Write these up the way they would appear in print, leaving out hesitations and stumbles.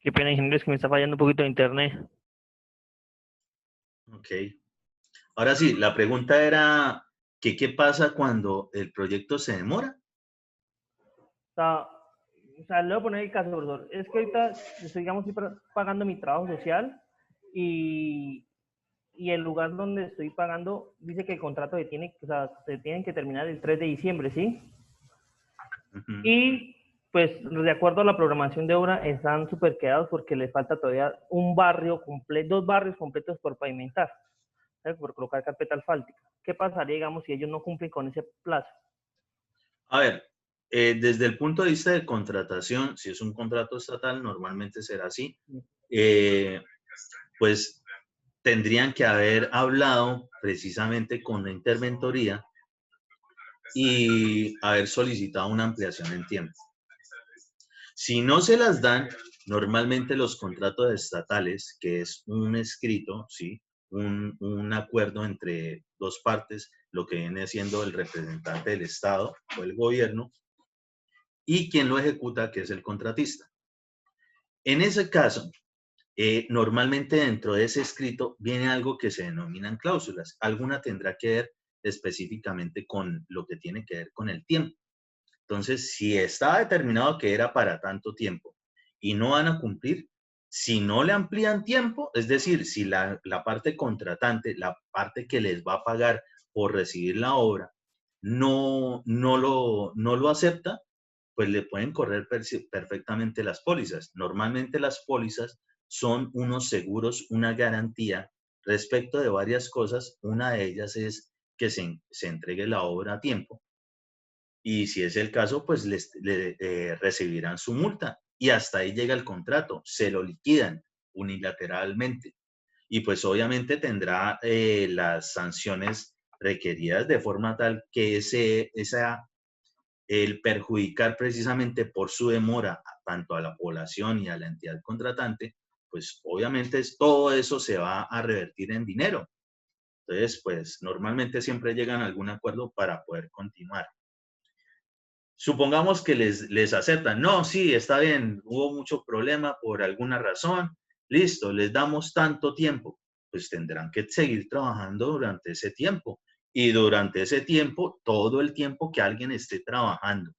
Qué pena, ingeniero, es que me está fallando un poquito de internet. Ok. Ahora sí, la pregunta era que qué pasa cuando el proyecto se demora. O sea, le voy a poner el caso, profesor. Es que ahorita estoy, digamos, estoy pagando mi trabajo social y el lugar donde estoy pagando dice que el contrato se tienen que terminar el 3 de diciembre, ¿sí? Y pues de acuerdo a la programación de obra están súper quedados porque les falta todavía un barrio completo, 2 barrios completos por pavimentar, ¿sabes? Por colocar carpeta asfáltica. ¿Qué pasaría, digamos, si ellos no cumplen con ese plazo? A ver, desde el punto de vista de contratación, si es un contrato estatal, normalmente será así. Pues tendrían que haber hablado precisamente con la interventoría y haber solicitado una ampliación en tiempo. Si no se las dan, normalmente los contratos estatales, que es un escrito, ¿sí? Un acuerdo entre dos partes, lo que viene siendo el representante del Estado o el gobierno, y quien lo ejecuta, que es el contratista. En ese caso, normalmente dentro de ese escrito viene algo que se denominan cláusulas. Alguna tendrá que ver específicamente con lo que tiene que ver con el tiempo. Entonces, si estaba determinado que era para tanto tiempo y no van a cumplir, si no le amplían tiempo, es decir, si la parte contratante, la parte que les va a pagar por recibir la obra, no lo acepta, pues le pueden correr perfectamente las pólizas. Normalmente las pólizas son unos seguros, una garantía respecto de varias cosas. Una de ellas es que se entregue la obra a tiempo. Y si es el caso, pues recibirán su multa. Y hasta ahí llega el contrato. Se lo liquidan unilateralmente. Y pues obviamente tendrá las sanciones requeridas de forma tal que el perjudicar precisamente por su demora tanto a la población y a la entidad contratante, pues obviamente todo eso se va a revertir en dinero. Entonces, pues normalmente siempre llegan a algún acuerdo para poder continuar. Supongamos que les aceptan, no, sí, está bien, hubo mucho problema por alguna razón, listo, les damos tanto tiempo, pues tendrán que seguir trabajando durante ese tiempo. Y durante ese tiempo, todo el tiempo que alguien esté trabajando,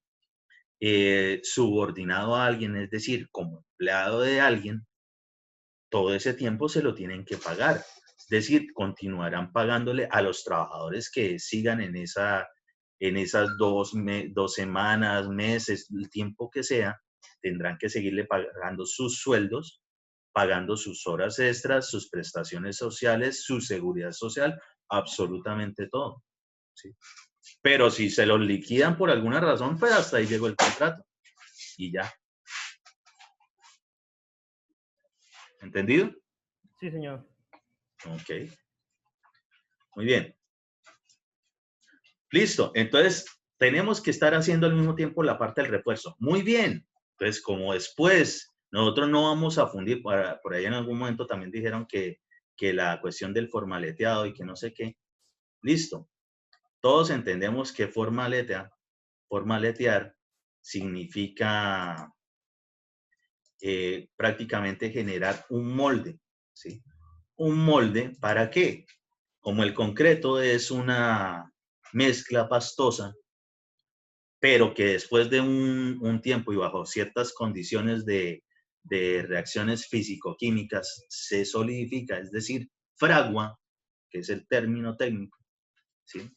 subordinado a alguien, es decir, como empleado de alguien, todo ese tiempo se lo tienen que pagar. Es decir, continuarán pagándole a los trabajadores que sigan en esas 2 semanas, meses, el tiempo que sea, tendrán que seguirle pagando sus sueldos, pagando sus horas extras, sus prestaciones sociales, su seguridad social, absolutamente todo, ¿sí? Pero si se los liquidan por alguna razón, pues hasta ahí llegó el contrato y ya. ¿Entendido? Sí, señor. Ok. Muy bien. Listo. Entonces, tenemos que estar haciendo al mismo tiempo la parte del refuerzo. Muy bien. Entonces, como después nosotros no vamos a fundir, por ahí en algún momento también dijeron que la cuestión del formaleteado y que no sé qué. Listo. Todos entendemos que formaletear significa prácticamente generar un molde, ¿sí? ¿Un molde para qué? Como el concreto es una mezcla pastosa, pero que después de un tiempo y bajo ciertas condiciones de reacciones físico-químicas se solidifica, es decir, fragua, que es el término técnico, ¿sí?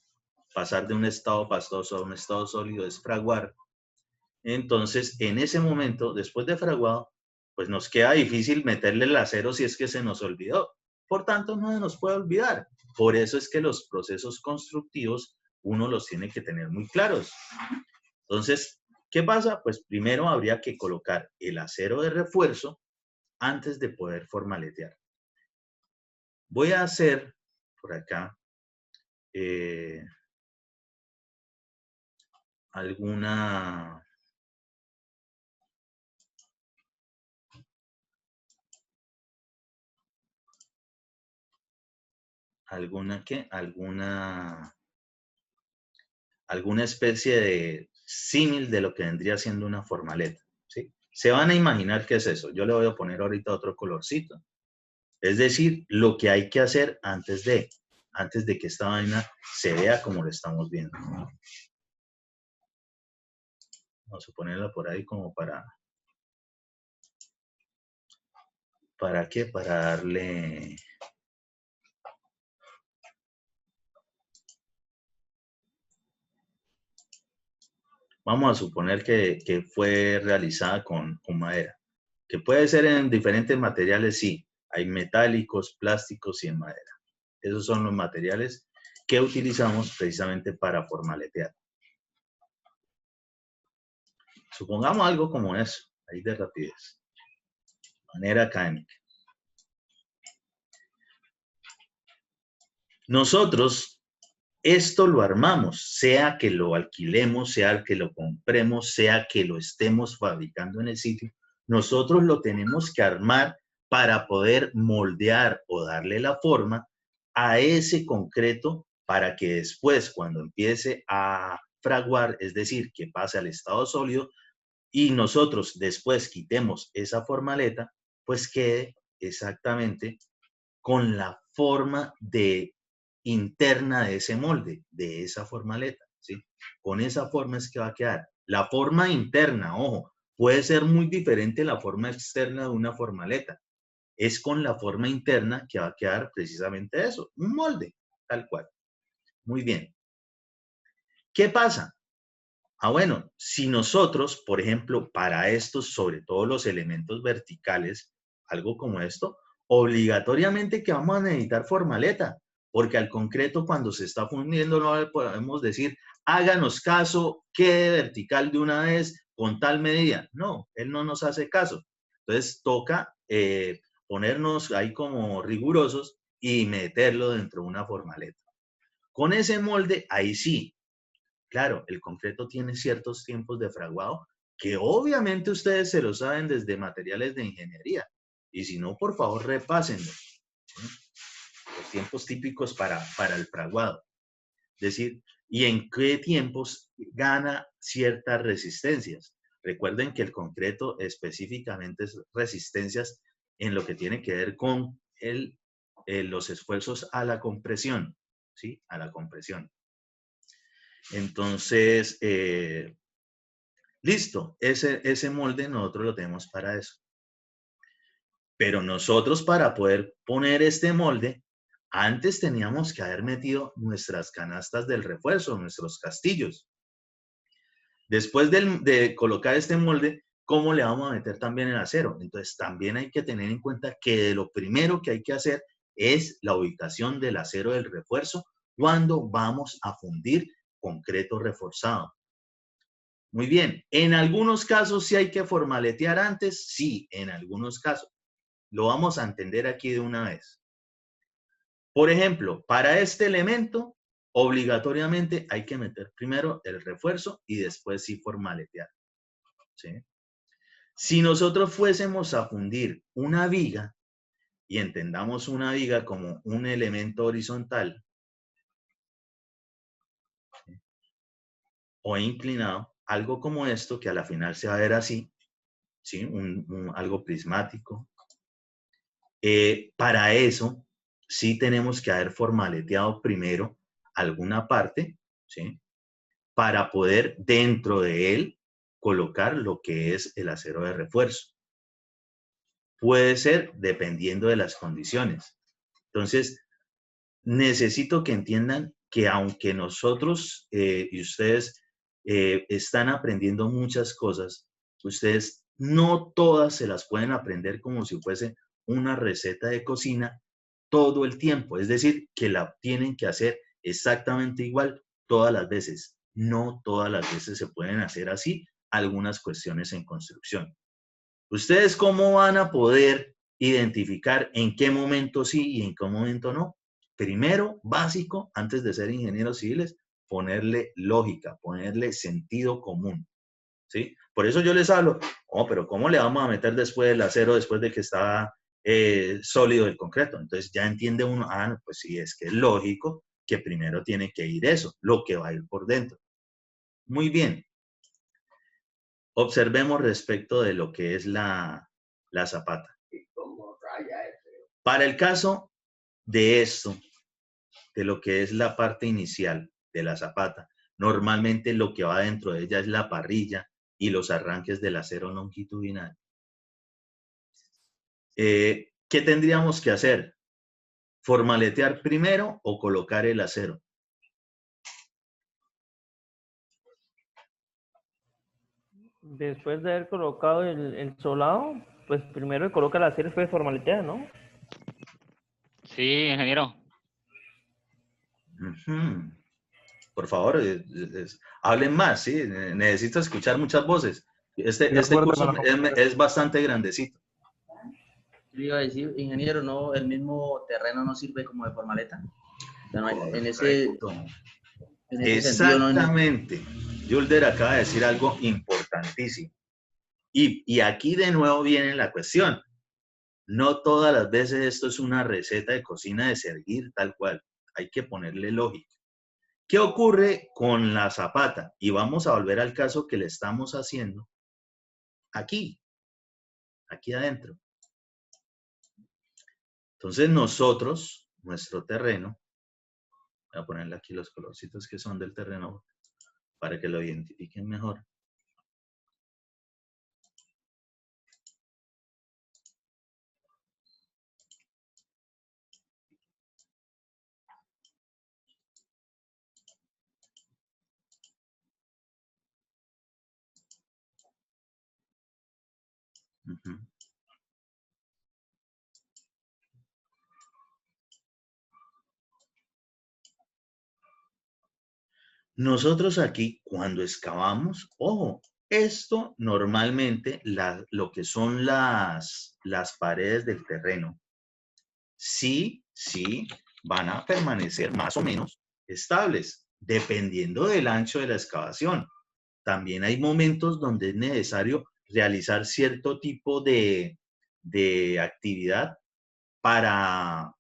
Pasar de un estado pastoso a un estado sólido es fraguar. Entonces, en ese momento, después de fraguado, pues nos queda difícil meterle el acero si es que se nos olvidó. Por tanto, no se nos puede olvidar. Por eso es que los procesos constructivos uno los tiene que tener muy claros. Entonces, ¿qué pasa? Pues primero habría que colocar el acero de refuerzo antes de poder formaletear. Voy a hacer por acá alguna alguna especie de símil de lo que vendría siendo una formaleta, ¿sí? Se van a imaginar qué es eso. Yo le voy a poner ahorita otro colorcito. Es decir, lo que hay que hacer antes de que esta vaina se vea como lo estamos viendo. Vamos a ponerla por ahí como ¿para qué? Para darle... Vamos a suponer que fue realizada con madera, que puede ser en diferentes materiales, sí. Hay metálicos, plásticos y en madera. Esos son los materiales que utilizamos precisamente para formaletear. Supongamos algo como eso, ahí de rapidez, de manera académica. Nosotros esto lo armamos, sea que lo alquilemos, sea que lo compremos, sea que lo estemos fabricando en el sitio. Nosotros lo tenemos que armar para poder moldear o darle la forma a ese concreto para que después, cuando empiece a fraguar, es decir, que pase al estado sólido y nosotros después quitemos esa formaleta, pues quede exactamente con la forma interna de ese molde, de esa formaleta, ¿sí? Con esa forma es que va a quedar. La forma interna, ojo, puede ser muy diferente la forma externa de una formaleta. Es con la forma interna que va a quedar precisamente eso, un molde, tal cual. Muy bien. ¿Qué pasa? Bueno, si nosotros, por ejemplo, para estos, sobre todo los elementos verticales, algo como esto, obligatoriamente que vamos a necesitar formaleta, porque al concreto cuando se está fundiendo no le podemos decir, háganos caso, quede vertical de una vez con tal medida. No, él no nos hace caso. Entonces toca ponernos ahí como rigurosos y meterlo dentro de una formaleta. Con ese molde, ahí sí. Claro, el concreto tiene ciertos tiempos de fraguado que obviamente ustedes se lo saben desde materiales de ingeniería. Y si no, por favor, repásenlo. ¿Sí? Los tiempos típicos para el fraguado. Es decir, y en qué tiempos gana ciertas resistencias. Recuerden que el concreto específicamente es resistencias en lo que tiene que ver con los esfuerzos a la compresión, ¿sí? A la compresión. Entonces, listo, ese molde nosotros lo tenemos para eso. Pero nosotros para poder poner este molde, antes teníamos que haber metido nuestras canastas del refuerzo, nuestros castillos. Después de colocar este molde, ¿cómo le vamos a meter también el acero? Entonces, también hay que tener en cuenta que lo primero que hay que hacer es la ubicación del acero del refuerzo cuando vamos a fundir concreto reforzado. Muy bien, en algunos casos sí hay que formaletear antes, sí, en algunos casos. Lo vamos a entender aquí de una vez. Por ejemplo, para este elemento, obligatoriamente hay que meter primero el refuerzo y después sí formaletear. ¿Sí? Si nosotros fuésemos a fundir una viga, y entendamos una viga como un elemento horizontal, ¿sí? O inclinado, algo como esto, que a la final se va a ver así, ¿sí? Algo prismático. Para eso, sí tenemos que haber formaleteado primero alguna parte, ¿sí? Para poder dentro de él colocar lo que es el acero de refuerzo. Puede ser dependiendo de las condiciones. Entonces, necesito que entiendan que aunque nosotros y ustedes están aprendiendo muchas cosas, ustedes no todas se las pueden aprender como si fuese una receta de cocina todo el tiempo. Es decir, que la tienen que hacer exactamente igual todas las veces. No todas las veces se pueden hacer así algunas cuestiones en construcción. ¿Ustedes cómo van a poder identificar en qué momento sí y en qué momento no? Primero, básico, antes de ser ingenieros civiles, ponerle lógica, ponerle sentido común, ¿sí? Por eso yo les hablo, oh, pero ¿cómo le vamos a meter después el acero después de que está sólido el concreto? Entonces ya entiende uno, ah, pues sí, es que es lógico que primero tiene que ir eso, lo que va a ir por dentro. Muy bien. Observemos respecto de lo que es la zapata. Para el caso de esto, de lo que es la parte inicial de la zapata, normalmente lo que va dentro de ella es la parrilla y los arranques del acero longitudinal. ¿Qué tendríamos que hacer? ¿Formaletear primero o colocar el acero? Después de haber colocado el solado, pues primero se coloca el acero y después formaletea, ¿no? Sí, ingeniero. Por favor, hablen más, ¿sí? Necesito escuchar muchas voces. Este curso es bastante grandecito. Yo iba a decir, ingeniero, no, el mismo terreno no sirve como de formaleta. O sea, no hay, en ese sentido, no. Exactamente. Yulder acaba de decir algo importantísimo. Y aquí de nuevo viene la cuestión. No todas las veces esto es una receta de cocina de servir tal cual. Hay que ponerle lógica. ¿Qué ocurre con la zapata? Y vamos a volver al caso que le estamos haciendo aquí adentro. Entonces nosotros, nuestro terreno, voy a ponerle aquí los colorcitos que son del terreno para que lo identifiquen mejor. Nosotros aquí, cuando excavamos, ojo, esto normalmente, lo que son las paredes del terreno, sí van a permanecer más o menos estables, dependiendo del ancho de la excavación. También hay momentos donde es necesario realizar cierto tipo de actividad para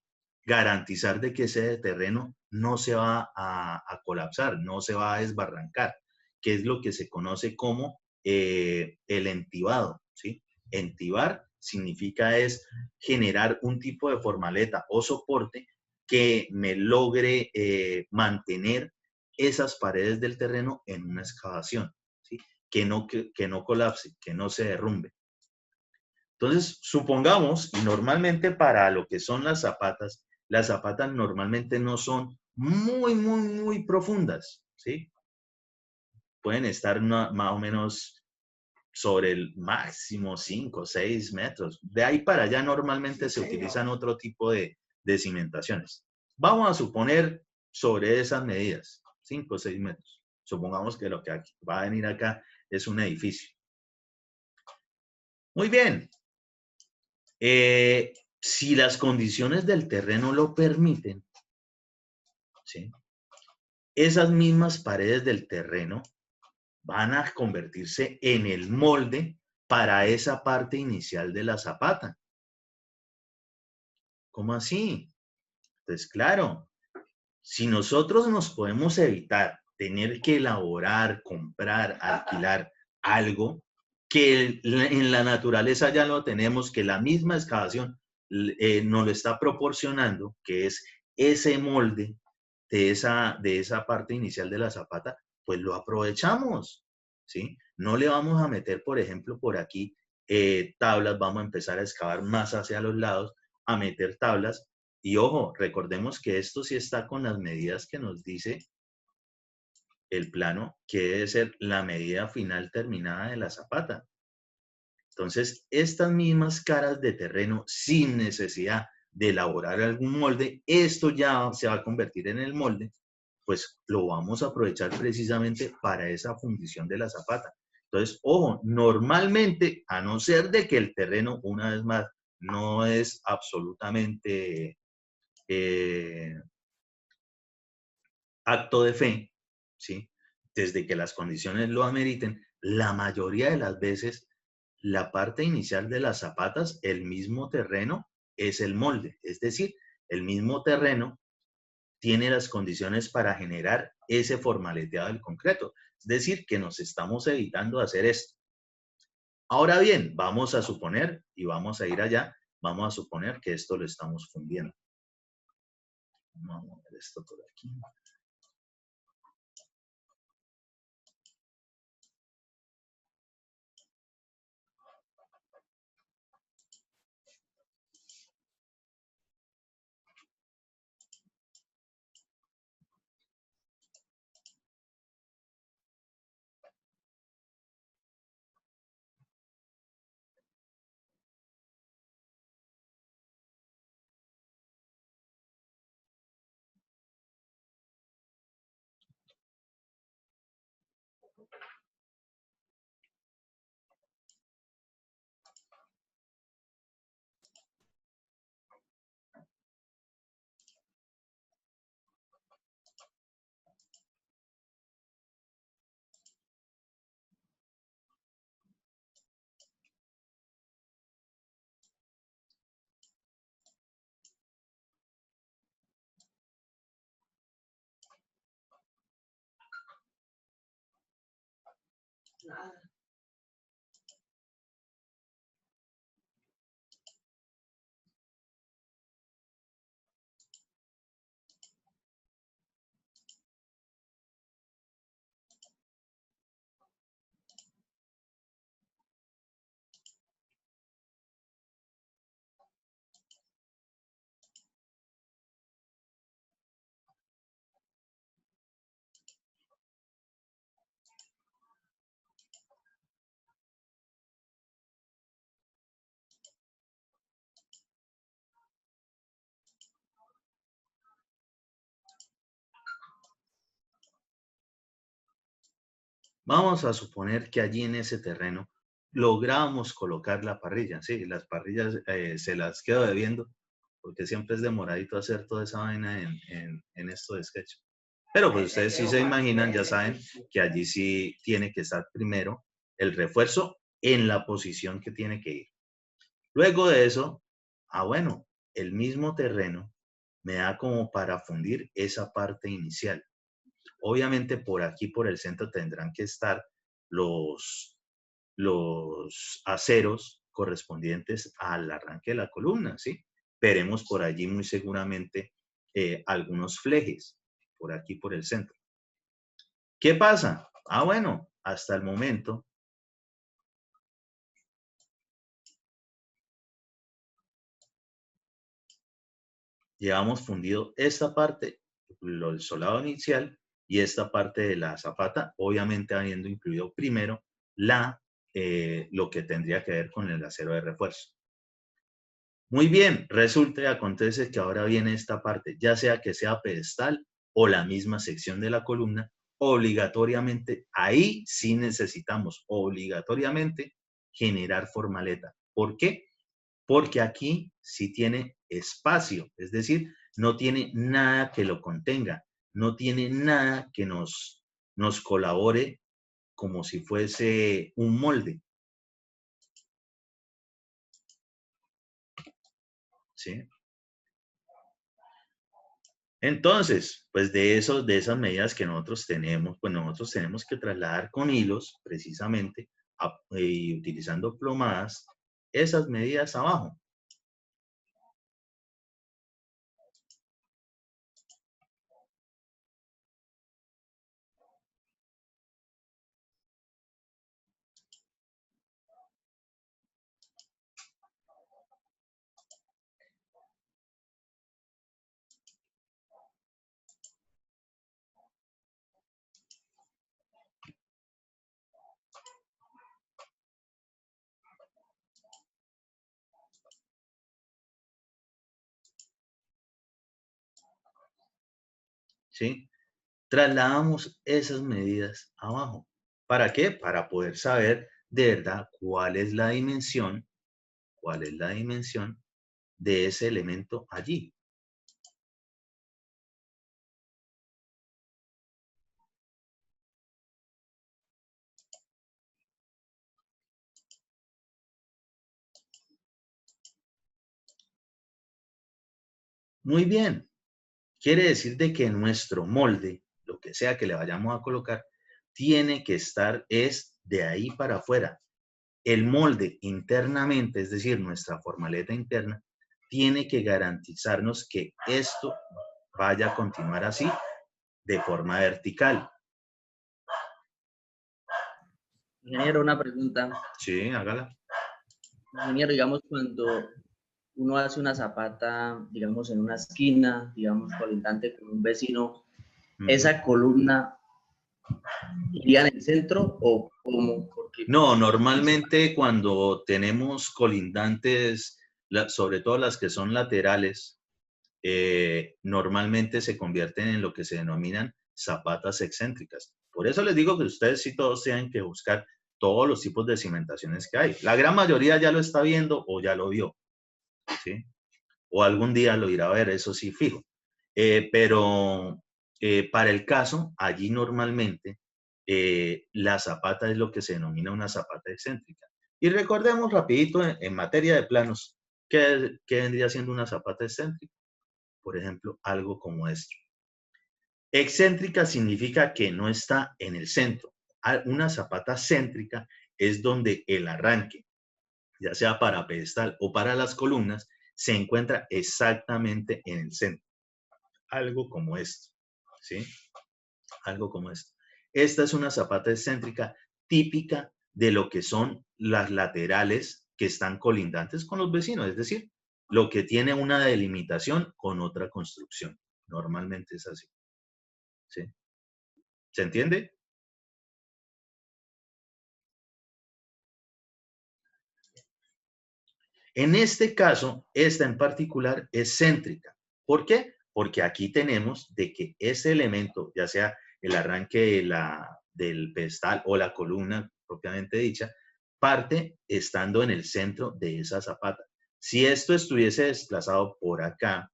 garantizar de que ese terreno no se va a colapsar, no se va a desbarrancar, que es lo que se conoce como el entibado, ¿sí? Entibar significa es generar un tipo de formaleta o soporte que me logre mantener esas paredes del terreno en una excavación, ¿sí? Que no colapse, que no se derrumbe. Entonces, supongamos, y normalmente para lo que son las zapatas normalmente no son muy profundas, ¿sí? Pueden estar más o menos sobre el máximo 5 o 6 metros. De ahí para allá normalmente se utilizan otro tipo de cimentaciones. Vamos a suponer sobre esas medidas, 5 o 6 metros. Supongamos que lo que va a venir acá es un edificio. Muy bien. Si las condiciones del terreno lo permiten, ¿sí? Esas mismas paredes del terreno van a convertirse en el molde para esa parte inicial de la zapata. ¿Cómo así? Pues claro, si nosotros nos podemos evitar tener que elaborar, comprar, alquilar algo que en la naturaleza ya lo tenemos, que la misma excavación nos lo está proporcionando, que es ese molde de esa parte inicial de la zapata, pues lo aprovechamos, ¿sí? No le vamos a meter, por ejemplo, por aquí tablas, vamos a empezar a excavar más hacia los lados, a meter tablas. Y ojo, recordemos que esto sí está con las medidas que nos dice el plano, que debe ser la medida final terminada de la zapata. Entonces, estas mismas caras de terreno, sin necesidad de elaborar algún molde, esto ya se va a convertir en el molde, pues lo vamos a aprovechar precisamente para esa fundición de la zapata. Entonces, ojo, normalmente, a no ser de que el terreno, una vez más, no es absolutamente acto de fe, ¿sí? Desde que las condiciones lo ameriten, la mayoría de las veces la parte inicial de las zapatas, el mismo terreno es el molde, es decir, el mismo terreno tiene las condiciones para generar ese formaleteado del concreto. Es decir, que nos estamos evitando hacer esto. Ahora bien, vamos a suponer, y vamos a ir allá, vamos a suponer que esto lo estamos fundiendo. Vamos a ver esto por aquí. Vamos a suponer que allí en ese terreno logramos colocar la parrilla. Sí, las parrillas se las quedo debiendo porque siempre es demoradito hacer toda esa vaina en esto de SketchUp. Pero pues ustedes sí se imaginan, ya saben que allí sí tiene que estar primero el refuerzo en la posición que tiene que ir. Luego de eso, bueno, el mismo terreno me da como para fundir esa parte inicial. Obviamente por aquí, por el centro, tendrán que estar los aceros correspondientes al arranque de la columna, ¿sí? Veremos por allí muy seguramente algunos flejes, por aquí, por el centro. ¿Qué pasa? Bueno, hasta el momento llevamos fundido esta parte, el solado inicial, y esta parte de la zapata, obviamente habiendo incluido primero lo que tendría que ver con el acero de refuerzo. Muy bien, resulta y acontece que ahora viene esta parte, ya sea que sea pedestal o la misma sección de la columna, obligatoriamente, ahí sí necesitamos obligatoriamente generar formaleta. ¿Por qué? Porque aquí sí tiene espacio, es decir, no tiene nada que lo contenga, no tiene nada que nos colabore como si fuese un molde, ¿sí? Entonces, pues de esas medidas que nosotros tenemos, pues nosotros tenemos que trasladar con hilos, precisamente, y utilizando plomadas, esas medidas abajo. ¿Sí? Trasladamos esas medidas abajo. ¿Para qué? Para poder saber de verdad cuál es la dimensión de ese elemento allí. Muy bien. Quiere decir de que nuestro molde, lo que sea que le vayamos a colocar, tiene que estar es de ahí para afuera. El molde internamente, es decir, nuestra formaleta interna, tiene que garantizarnos que esto vaya a continuar así de forma vertical. Ingeniero, una pregunta. Sí, hágala. Ingeniero, digamos, cuando uno hace una zapata, digamos, en una esquina, digamos, colindante con un vecino, ¿esa columna iría en el centro o cómo? Porque No, normalmente cuando tenemos colindantes, sobre todo las que son laterales, normalmente se convierten en lo que se denominan zapatas excéntricas. Por eso les digo que ustedes sí todos tienen que buscar todos los tipos de cimentaciones que hay. La gran mayoría ya lo está viendo o ya lo vio, ¿sí? O algún día lo irá a ver, eso sí, fijo. Pero para el caso, allí normalmente la zapata es lo que se denomina una zapata excéntrica. Y recordemos rapidito en materia de planos, ¿qué vendría siendo una zapata excéntrica? Por ejemplo, algo como esto. Excéntrica significa que no está en el centro. Una zapata céntrica es donde el arranque, ya sea para pedestal o para las columnas, se encuentra exactamente en el centro. Algo como esto, ¿sí? Algo como esto. Esta es una zapata excéntrica típica de lo que son las laterales que están colindantes con los vecinos, es decir, lo que tiene una delimitación con otra construcción. Normalmente es así, ¿sí? ¿Se entiende? En este caso, esta en particular es céntrica. ¿Por qué? Porque aquí tenemos de que ese elemento, ya sea el arranque del pedestal o la columna propiamente dicha, parte estando en el centro de esa zapata. Si esto estuviese desplazado por acá,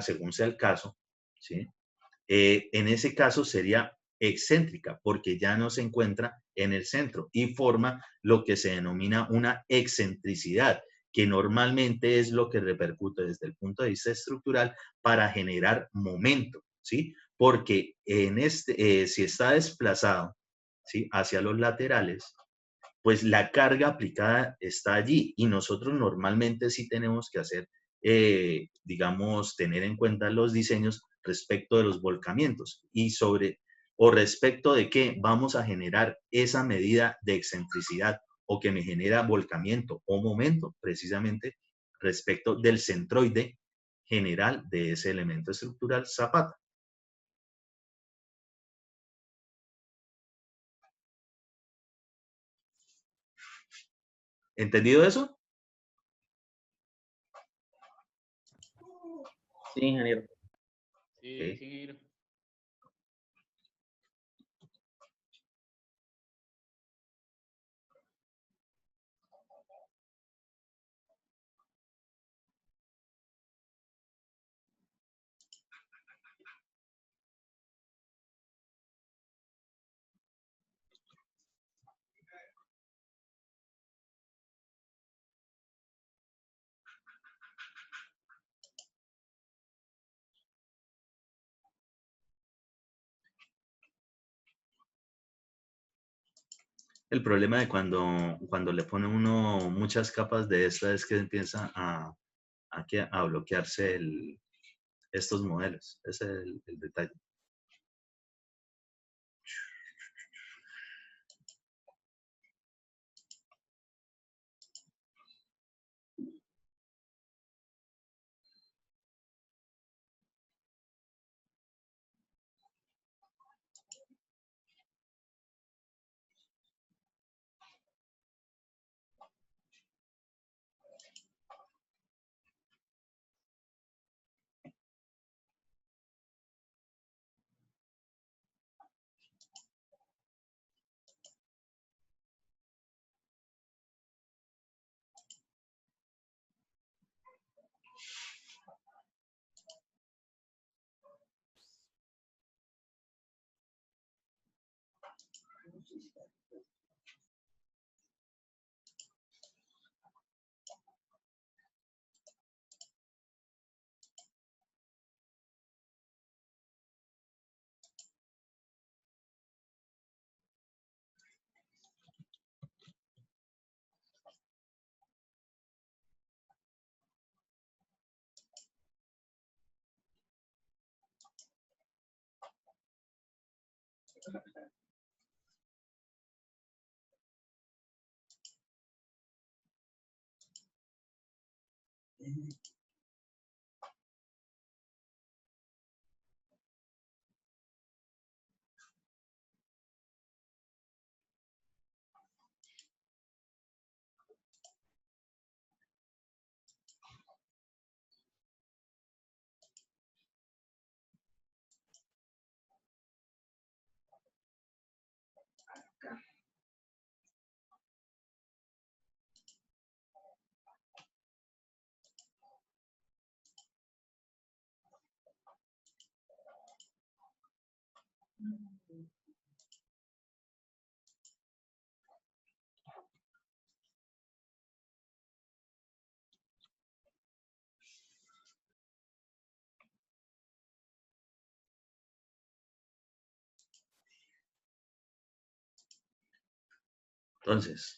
según sea el caso, ¿sí? en ese caso sería excéntrica, porque ya no se encuentra en el centro y forma lo que se denomina una excentricidad, que normalmente es lo que repercute desde el punto de vista estructural para generar momento, ¿sí? Porque si está desplazado, ¿sí?, hacia los laterales, pues la carga aplicada está allí y nosotros normalmente sí tenemos que hacer, digamos, tener en cuenta los diseños respecto de los volcamientos o respecto de que vamos a generar esa medida de excentricidad o que me genera volcamiento o momento precisamente respecto del centroide general de ese elemento estructural zapata. ¿Entendido eso? Sí, ingeniero. Sí, Ok. sí, ingeniero. El problema de cuando le pone uno muchas capas de esta es que empieza a bloquearse estos modelos. Ese es el detalle. Entonces,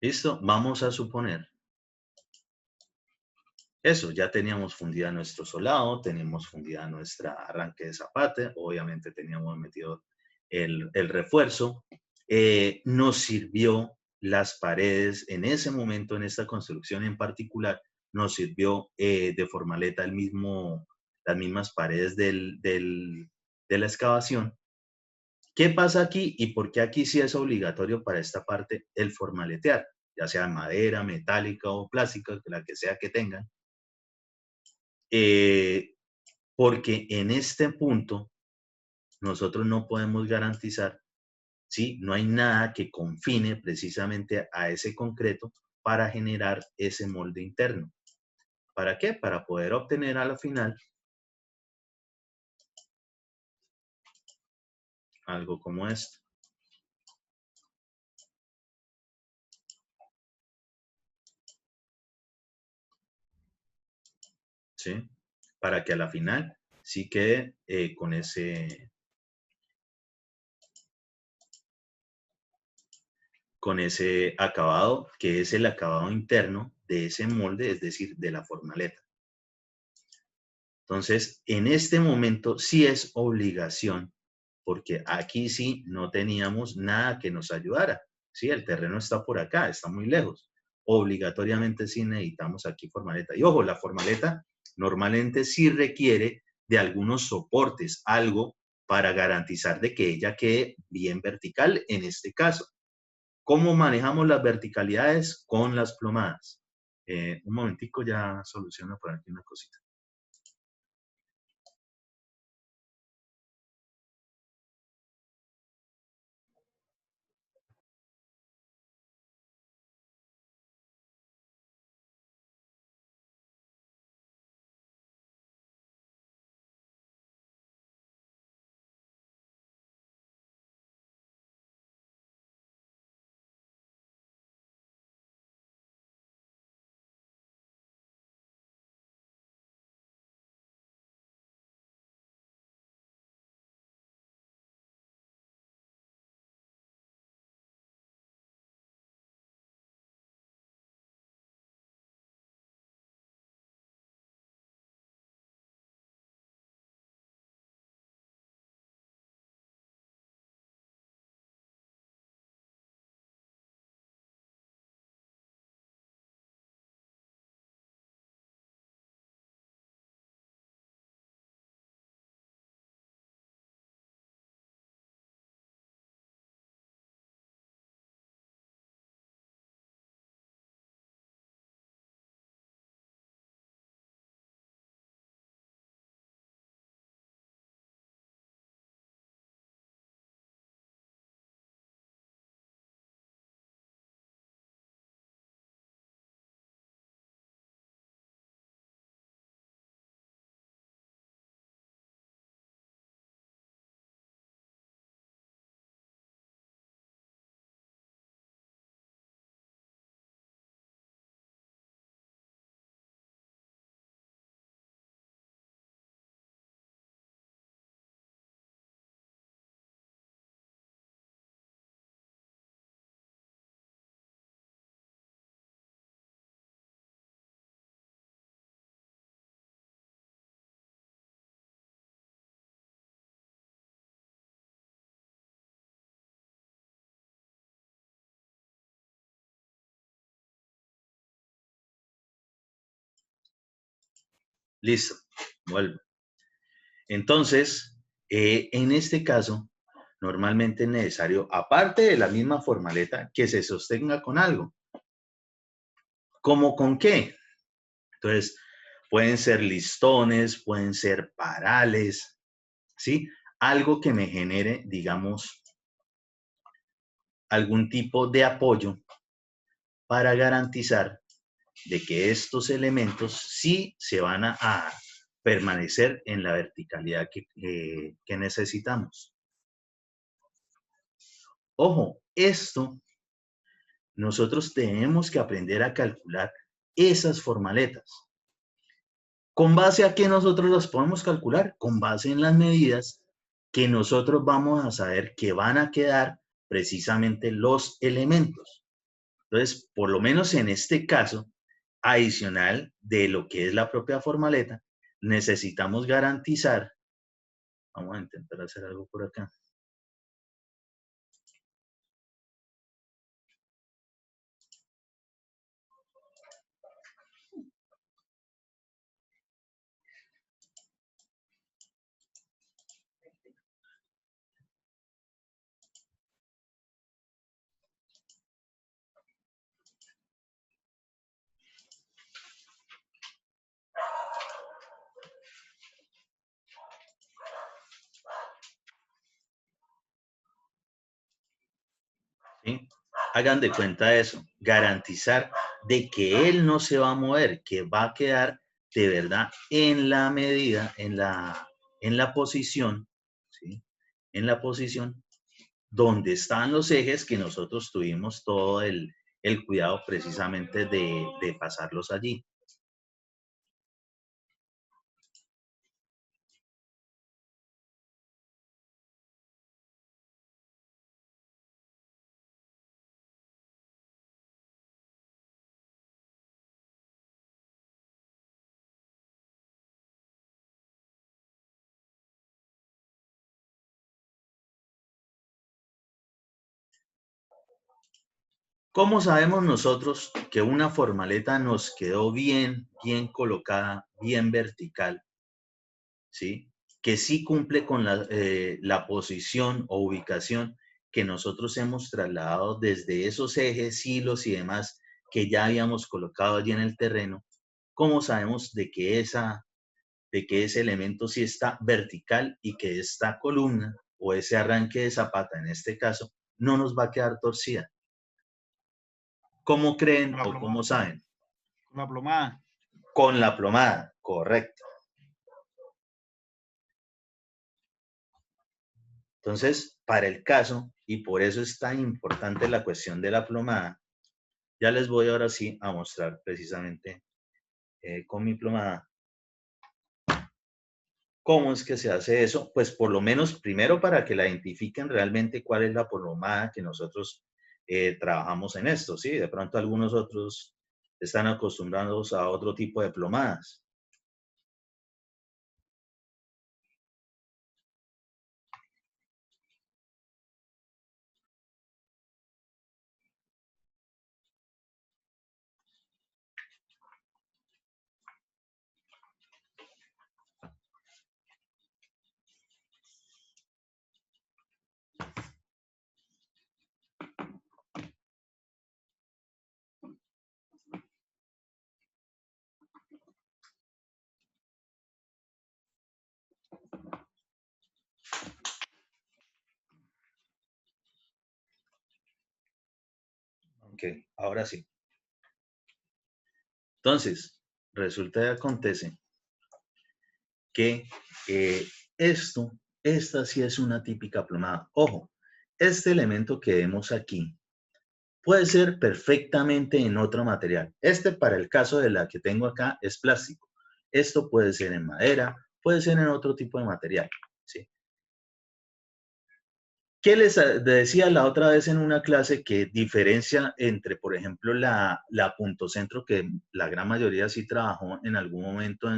¿listo? Vamos a suponer eso, ya teníamos fundida nuestro solado, teníamos fundida nuestra arranque de zapate, obviamente teníamos metido el refuerzo, nos sirvió las paredes en ese momento, en esta construcción en particular, nos sirvió de formaleta las mismas paredes de la excavación. ¿Qué pasa aquí y por qué aquí sí es obligatorio para esta parte el formaletear? Ya sea madera, metálica o plástica, la que sea que tengan. Porque en este punto nosotros no podemos garantizar ¿sí? No hay nada que confine precisamente a ese concreto para generar ese molde interno. ¿Para qué? Para poder obtener a la final algo como esto. ¿Sí? Para que a la final sí quede con ese acabado, que es el acabado interno de ese molde, es decir, de la formaleta. Entonces, en este momento sí es obligación, porque aquí sí no teníamos nada que nos ayudara. Sí, el terreno está por acá, está muy lejos. Obligatoriamente sí necesitamos aquí formaleta. Y ojo, la formaleta normalmente sí requiere de algunos soportes, algo para garantizar de que ella quede bien vertical en este caso. ¿Cómo manejamos las verticalidades? Con las plomadas. Un momentico, ya soluciono por aquí una cosita. Listo, vuelvo. Entonces, en este caso, normalmente es necesario, aparte de la misma formaleta, que se sostenga con algo. ¿Cómo con qué? Entonces, pueden ser listones, pueden ser parales, ¿sí? Algo que me genere, digamos, algún tipo de apoyo para garantizar de que estos elementos sí se van a permanecer en la verticalidad que necesitamos. Ojo, esto nosotros tenemos que aprender a calcular esas formaletas. ¿Con base a qué nosotros las podemos calcular? Con base en las medidas que nosotros vamos a saber que van a quedar precisamente los elementos. Entonces, por lo menos en este caso, adicional de lo que es la propia formaleta, necesitamos garantizar, vamos a intentar hacer algo por acá. ¿sí? Hagan de cuenta eso, garantizar de que él no se va a mover, que va a quedar de verdad en la medida, en la posición, ¿sí? En la posición donde están los ejes que nosotros tuvimos todo el cuidado precisamente de pasarlos allí. ¿Cómo sabemos nosotros que una formaleta nos quedó bien colocada, bien vertical? ¿Sí? Que sí cumple con la posición o ubicación que nosotros hemos trasladado desde esos ejes, hilos y demás que ya habíamos colocado allí en el terreno. ¿Cómo sabemos de que ese elemento sí está vertical y que esta columna o ese arranque de zapata, en este caso, no nos va a quedar torcida? ¿Cómo creen o cómo saben? Con la plomada. Con la plomada, correcto. Entonces, para el caso, y por eso es tan importante la cuestión de la plomada, ya les voy ahora sí a mostrar precisamente con mi plomada cómo es que se hace eso. Pues por lo menos primero para que la identifiquen realmente cuál es la plomada que nosotros trabajamos en esto, ¿sí? De pronto algunos otros están acostumbrados a otro tipo de plomadas. Ok, ahora sí. Entonces, resulta y acontece que esta sí es una típica plomada. Ojo, este elemento que vemos aquí puede ser perfectamente en otro material. Para el caso de la que tengo acá es plástico. Esto puede ser en madera, puede ser en otro tipo de material, ¿sí? ¿Qué les decía la otra vez en una clase que diferencia entre, por ejemplo, la punto centro, que la gran mayoría sí trabajó en algún momento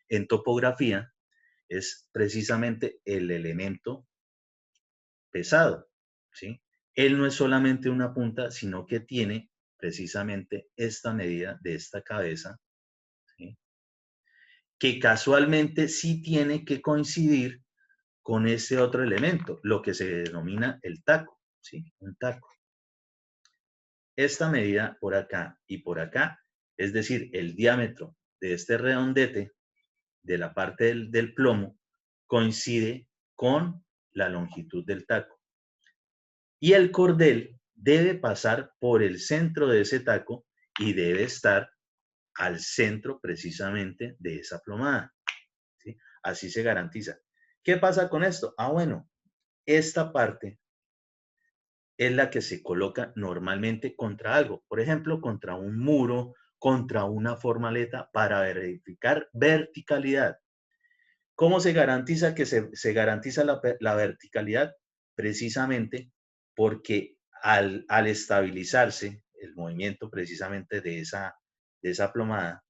en topografía, es precisamente el elemento pesado, ¿sí? Él no es solamente una punta, sino que tiene precisamente esta medida de esta cabeza, ¿sí? Que casualmente sí tiene que coincidir con ese otro elemento, lo que se denomina el taco, ¿sí? Un taco. Esta medida por acá y por acá, es decir, el diámetro de este redondete de la parte del plomo coincide con la longitud del taco. Y el cordel debe pasar por el centro de ese taco y debe estar al centro precisamente de esa plomada, ¿sí? Así se garantiza. ¿Qué pasa con esto? Bueno, esta parte es la que se coloca normalmente contra algo, por ejemplo, contra un muro, contra una formaleta para verificar verticalidad. ¿Cómo se garantiza que se garantiza la verticalidad? Precisamente porque al estabilizarse el movimiento precisamente de esa plomada,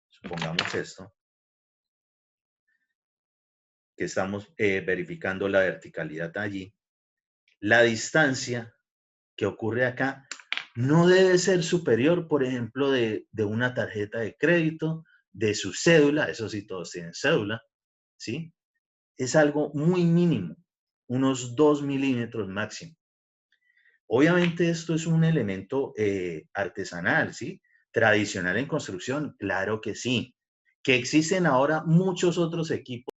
supongamos esto, que estamos verificando la verticalidad allí, la distancia que ocurre acá no debe ser superior, por ejemplo, de una tarjeta de crédito, de su cédula, eso sí, todos tienen cédula, ¿sí? Es algo muy mínimo, unos 2 milímetros máximo. Obviamente esto es un elemento artesanal, ¿sí? Tradicional en construcción, claro que sí. Que existen ahora muchos otros equipos